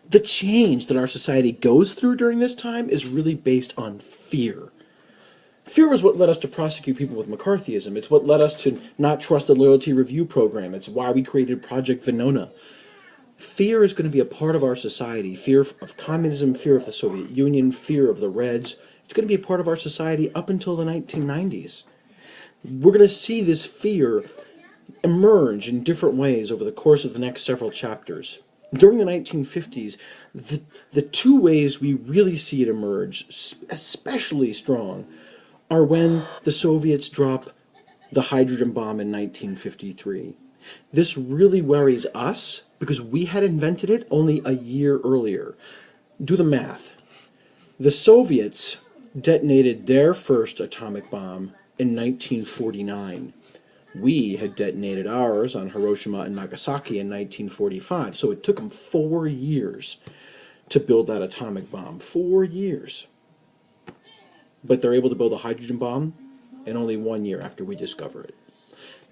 The change that our society goes through during this time is really based on fear. Fear is what led us to prosecute people with McCarthyism. It's what led us to not trust the loyalty review program. It's why we created Project Venona. Fear is going to be a part of our society. Fear of communism, fear of the Soviet Union, fear of the Reds. It's going to be a part of our society up until the 1990s. We're going to see this fear emerge in different ways over the course of the next several chapters. During the 1950s, the two ways we really see it emerge, especially strong, are when the Soviets drop the hydrogen bomb in 1953. This really worries us because we had invented it only a year earlier. Do the math. The Soviets detonated their first atomic bomb in 1949. We had detonated ours on Hiroshima and Nagasaki in 1945, so it took them 4 years to build that atomic bomb. 4 years. But they're able to build a hydrogen bomb in only 1 year after we discover it.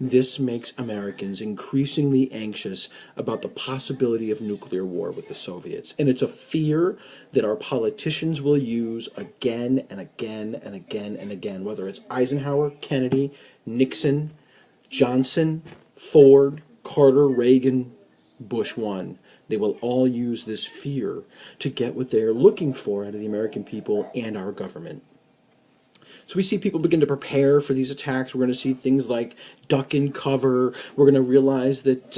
This makes Americans increasingly anxious about the possibility of nuclear war with the Soviets. And it's a fear that our politicians will use again and again and again and again, whether it's Eisenhower, Kennedy, Nixon, Johnson, Ford, Carter, Reagan, Bush 1. They will all use this fear to get what they're looking for out of the American people and our government. So we see people begin to prepare for these attacks. We're going to see things like duck and cover. We're going to realize that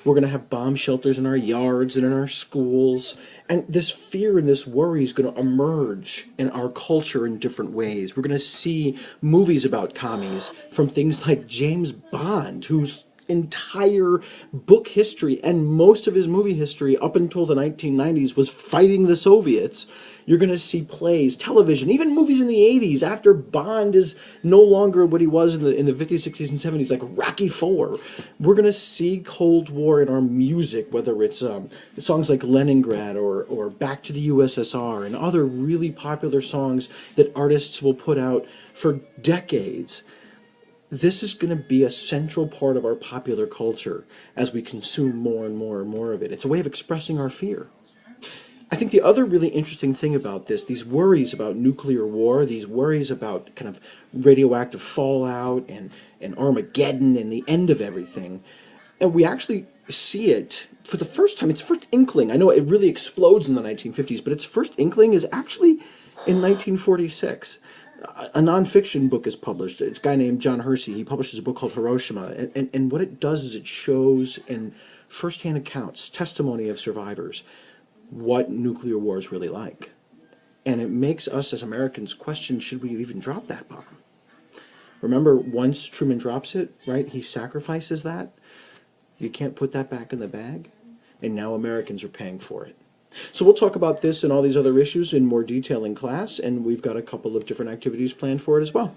we're going to have bomb shelters in our yards and in our schools. And this fear and this worry is going to emerge in our culture in different ways. We're going to see movies about commies from things like James Bond, whose entire book history and most of his movie history up until the 1990s was fighting the Soviets. You're going to see plays, television, even movies in the 80s after Bond is no longer what he was in the 50s, 60s, and 70s, like Rocky IV. We're going to see Cold War in our music, whether it's songs like Leningrad or Back to the USSR and other really popular songs that artists will put out for decades. This is going to be a central part of our popular culture as we consume more and more and more of it. It's a way of expressing our fear. I think the other really interesting thing about this, these worries about nuclear war, these worries about kind of radioactive fallout and Armageddon and the end of everything, and we actually see it for the first time. Its first inkling, I know it really explodes in the 1950s, but its first inkling is actually in 1946. A nonfiction book is published. It's a guy named John Hersey. He publishes a book called Hiroshima, and what it does is it shows in firsthand accounts, testimony of survivors, what nuclear war is really like. And it makes us as Americans question, should we even drop that bomb? Remember, once Truman drops it, right, he sacrifices that. You can't put that back in the bag. And now Americans are paying for it. So we'll talk about this and all these other issues in more detail in class, and we've got a couple of different activities planned for it as well.